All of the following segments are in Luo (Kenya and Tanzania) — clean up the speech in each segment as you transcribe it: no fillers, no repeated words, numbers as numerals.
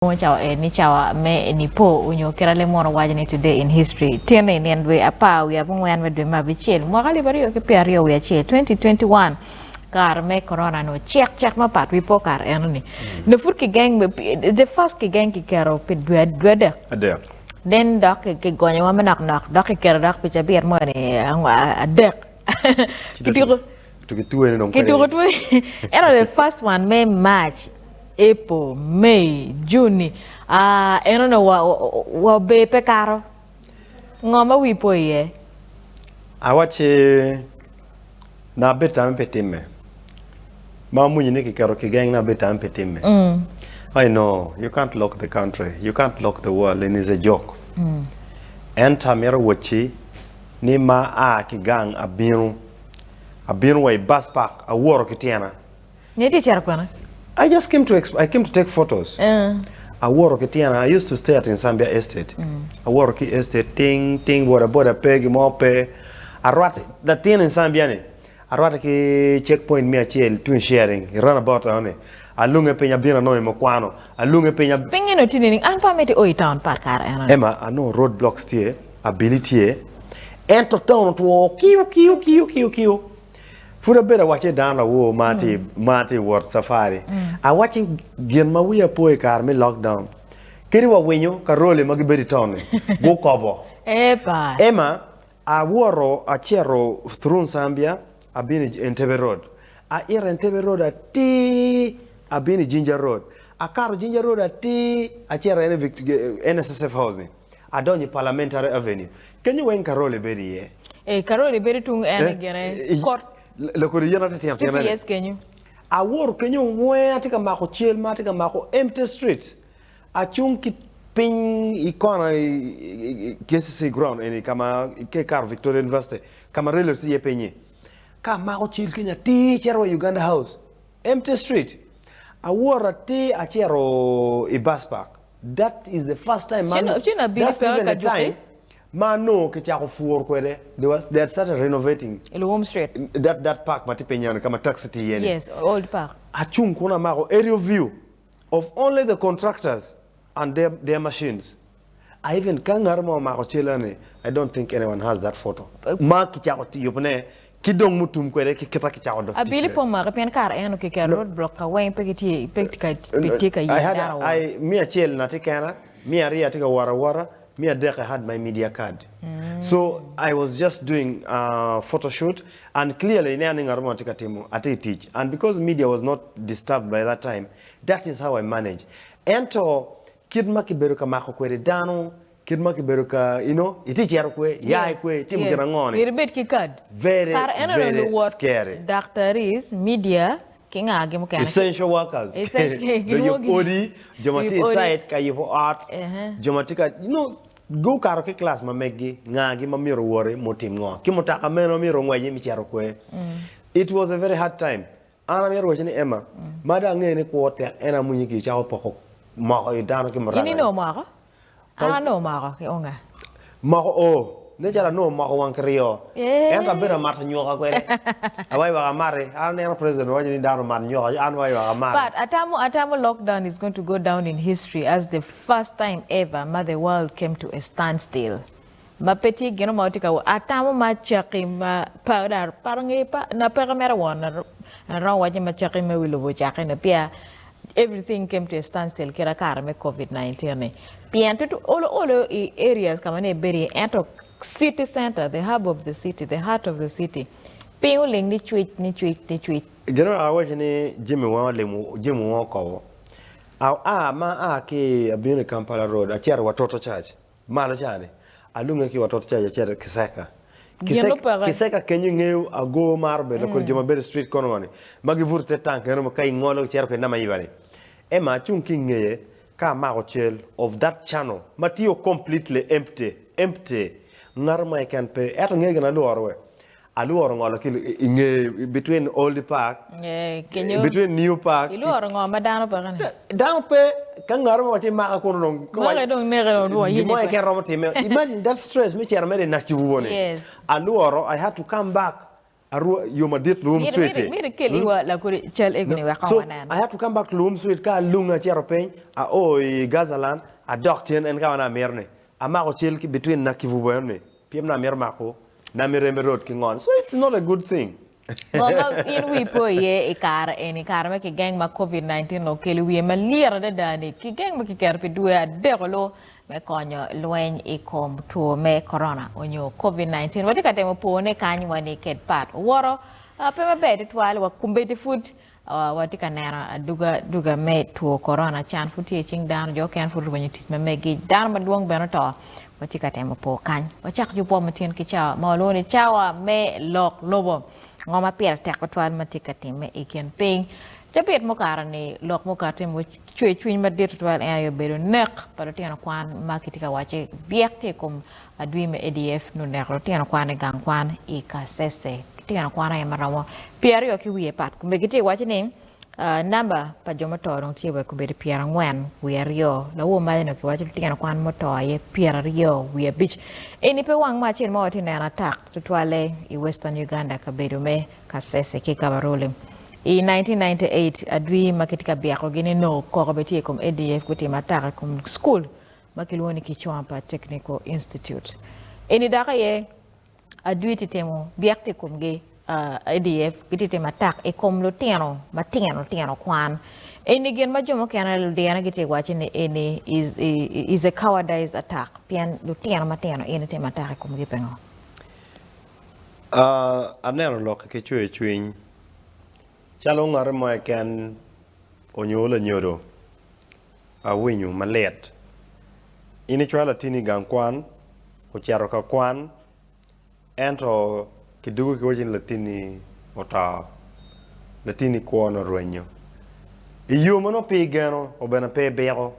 Ni chawa me ni po unyo kira le moro wajani today in history tiene ni andwe apa we abung wan wedwe mabichel mwakali bari yo ke piario we che 2021 kar me corona no check ma pat wi po kar en ni ne fur ki gang me the first ki gang ki kero pe dwede Ade. den dak ke gonyo wa menak dak ke kero dak pe chabier mo ni angwa adek kitiro Tukituwe ni kitiro tu era the first one me March April, May, June, I don't know what be pecaro. Ngoma wipo ye. Awache na beta mpetime. Mamu yiniki karo kigang na beta mpetime. I know, you can't lock the country, you can't lock the world, and it's a joke. Enta mero wachi, ni ma a kigang abinu wa bus park, a war kitiana. Niti charapana. I just came to take photos. I work at Tiana. I used to stay at in Zambia Estate. I work at Estate, ting, border peg, mope. I write the thing in Zambia. I write a checkpoint me a chill, twin sharing, run about on it. I look at Pena Bina no Moquano. I look at Pena Pingin tinin and family oi town park car. Emma, I know roadblocks here, ability. Enter town to walk, kill. For a better watch it down a war, Marty word safari. I watching Gilma we a poe car me lockdown. Kiriwa wenyo, Carole Magiberi town. Go cover. Emma, I wore a chero through Zambia, I've been in Tebe Road. I hear in Tebe Road at T, I've been in Ginger Road. A car Ginger Road at T, a chair NSSF housing. I don't need Parliamentary Avenue. Can you win Carole Berry? Carole Berry to and court. CPS Kenyu. I work Kenyu where take a mako chill, matika mako empty street. A chunky ping icona KCC ground and kama Kekar Victoria University. Kama really see a penny. Kama mako chill Kenya teacher or Uganda house. Empty street. I wore a tea a chair or a bus park. That is the first time man. That's even the time. Mano kichako fuor kwele they had started renovating Home Street that park matipenyana kama taxi yene. Yes, old park. Achung kuna mako aerial view of only the contractors and their machines. I even kangarmo mako chelane. I don't think anyone has that photo. Ma kichako yopne kidong mutum kwele kikita kichako do. Abili po maka pen car eno kike road block ka wain petika I me a chel na tikana me a ria tika wara me a deck I had my media card. So I was just doing photo shoot and clearly I teach. And because media was not disturbed by that time, that is how I manage. Ento kidmaki beruka mako kwere dano, kidmaki beruka, iti kwe, yai kwe, timu kirangone. Irbet kikad. Very scary. Doctor is media. Essential workers. Essential. Odi, Jomati side, Kayiho art, Jomatica, go karaoke class, ma meggi, ngagi, ma miro wore, motim ngo. Kimotaka meno miro ngwaye micharo. It was a very hard time. Ana miro wachini Emma, mada ngene kwote, ena munyiki chao poko, mako yudano kimorana. Ini no mako? Ana no mako, kionga. Mako Nejala no mako wankrio. Enta bera marta nyoka kwele. Awai wa mare. Ana president wajini dano marta nyoka. Anwai wa mare. But Atamu lockdown is going to go down in history as the first time ever the world came to a standstill. Mapeti geno mautika Atamu machaki ma powder parangipa na paramera one na raw waje machaki me wilobo chaki na pia everything came to a standstill kira karame COVID-19 ne. Pia to all areas kama ne beri ento city center, the hub of the city, the heart of the city. Pioling ni tweet. Geno awaje ni Jimmy Woko. Ma ki abini Kampala Road, achara watoto church. Malo chane. Alunga ki watoto church achara Kiseka. Kiseka kenyu ngeu ago marbe lokol Jomabere Street kono magi vurte tank ngeno kai ngolo chero ke nama yibani. Ema chunki ngeye ka mako chel of that channel. Matio completely empty. Narma can pay at ngegana luarwe. Aluor ngolo kil between Old Park, between New Park. Iluor ngoma dano pa Down pe kangarmo wachi maka kono. Imagine that stress me chair made na chibuone. Yes. Aluoro I had to come back Aru yomadit room sweet. Mire keli wa la kuri chel egni wa So kawanan. I have to come back to room sweet ka lunga cheropeng a Gazalan a doctor and kawana merne. A mako chil between Nakivu Berne. PM na mer mako na mireme road king on. So it's not a good thing. Mama in we po ye ikara eni kara me ki gang ma COVID-19 no keli we ma lira da dani ki gang ma ki kerpi dua dekolo me konyo lwen I kom to me corona onyo COVID-19 wati katemo po ne kanyi wani ket pat woro pe ma bedi twal wa kumbeti food wati kanera duga me to corona chan futi ching dan jo kan futu banyi tit me gi dan ma duong beno to wati katemo po kany wachak ju po matien ki cha ma lo ni chawa me lok lobo ngoma pier tek patwan matikati me iken ping japet mo karani lok mo karte mo chwe chwin ma dir twal en yo bedo nek paro tiano kwan makitika wache biekte kom adwi me ADF no nek tiano kwan gang kwan I ka sese tiano kwan ay marawo pier yo ki wiye pat kumbe gite wache ni namba pa joma to dong tiwe ko bedo pier ngwen wiye rio la wo ma no ki wache tiano kwan mo to ye pier rio wiye beach eni pe wang ma chen mo tinana attack to twale I Western Uganda ka bedo me ka sese ki kabarole In 1998, adwi makitika biako gini no korobeti kom ADF kuti matara kom school makilwoni kichwampa Technical Institute. Eni daka ye adwi titemo biakte kom ge ADF kuti tematak kom lutino kwan. Eni gen majomo kana ludiana gite wachini eni is a cowardice attack. Pian lutino matino eni tematake kom ge pengo. Anero lok ke chwe Chalo ngare mo ken onyola nyoro a winyu malet ini chwala tini gang kwan ko charo ka kwan ento kidugo ki wajin latini ota latini kwan rwenyo iyo mono pe gano obena pe bego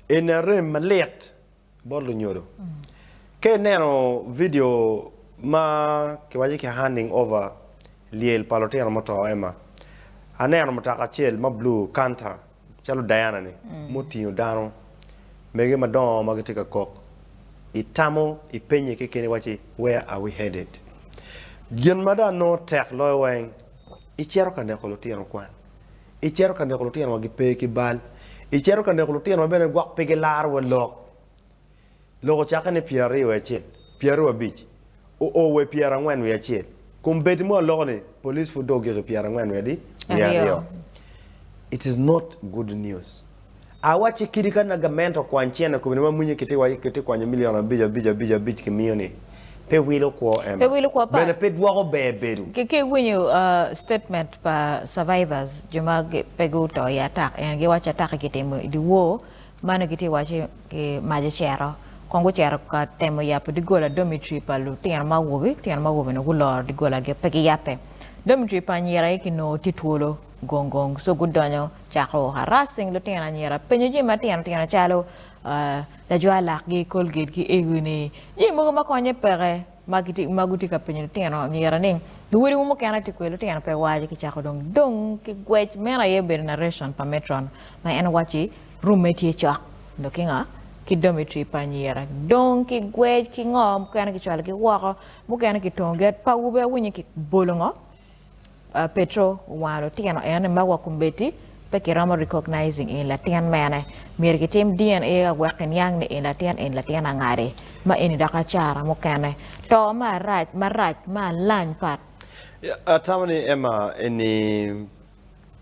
enare malet bolu nyoro ke neno video ma ki waji ki handing over liel palotiano moto ema aneno motaka chiel ma blue kanta chalo Diana ni motinyo dano mege madon magitika kok itamo ipenye kekene wachi where are we headed gen mada no tek loy weng ichero ka neko lotiano kwan ichero ka neko lotiano wagi peki bal ichero ka neko lotiano bene gwak pege lar wo logo chaka ne piari we chiel piari wa bich o we piara ngwen we chiel Kumbeti mo logone police for dog get piara ngwan wedi yeah. It is not good news. Awache kirika na gamente kwanchena kubinema munye kiti kwa miliona bija kimioni pe wilo kwa pa bene pe dwako beberu ke winyu statement pa survivors juma peguto ya attack en ge wacha attack kitemo diwo mana kiti wache ke maje chero Kongo chero ka temo ya pe digola dormitory pa lu tian ma wobe no gulor digola ge pegi yape dormitory pa nyera ikino titulo gongong so gudonyo chako harassing lu tian nyera penyeji ma tian chalo la jwala ge colgate ki eguni yi mo ma konye pere maguti ka penye tian nyera ning duwiri mo kana tikwelo tian pe waje ki chako dong ki gwech mera ye ber narration pa metron ma en wachi roommate chak ndokinga ki dormitory panyera don ki gwej ki ngom kana ki chwala ki wako mu kana ki tonget pa ube winyi ki bolongo petro walo tiano ene mawa kumbeti pe ki ramo recognizing in latian mane mir ki tim DNA waken yang ne in latian ngare ma eni daka chara mu kana to ma lan pat tamani ema eni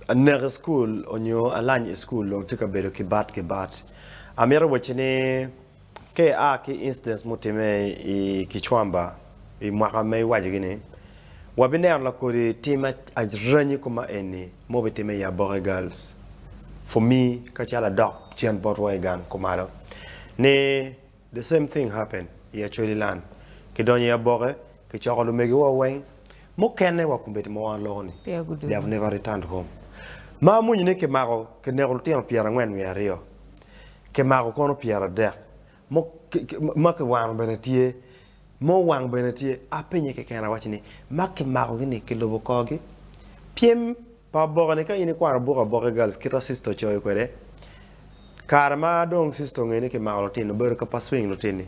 another school onyo alany school lo tika bedo ki bat Amira wachine ke ki instance mutime I kichwamba I mwaka me wajigine wabine la kuri tima ajranyi kuma eni mobe time ya Bore girls for me kachala doc chian botway gan kumaro ne the same thing happened actually land kidonye ya Bore kichokolo megi wa weng mokene wakumbeti mo wan loni they have never returned home ma munyine ke mako ke negol tian piara ngwen mi ario ke mako kono piara de mo ke wang benetie mo wang benetie apenye ke kana wachini make mako gini ke lobo kogi piem pa bogane ka ini kwa boga girls kita sister choy kwere karma dong sister ngene ke mako tino ber ka paswing lutini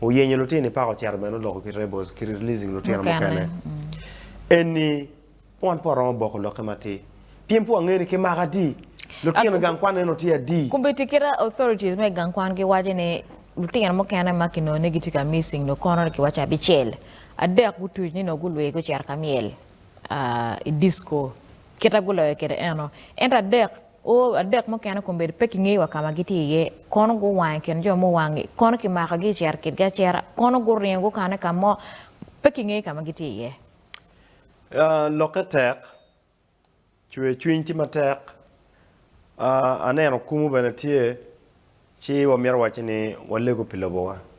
o yenye lutini pa ko char beno logo ki rebels ki releasing lutino mo kana eni pon poron boko lokemati piem po ngeni ke magadi lutino gang kwan eno tia di kumbetikira authorities me gang kwan ke waje ne lutino mo kana makino negitika missing no kono ke wacha bichel adek butu ni no gulwe ko cher kamiel disco kita gulo ke eno enta dek o adek mo kana kombe pekinge wa kama giti ye kono go wan ken jo mo wangi kono ki maka gi cher ke ga cher kono go rengo kana kamo pekinge kama giti ye lokatek chwe chwinti matek aneno kumu benetie chi wa mier wachini walego pilobowa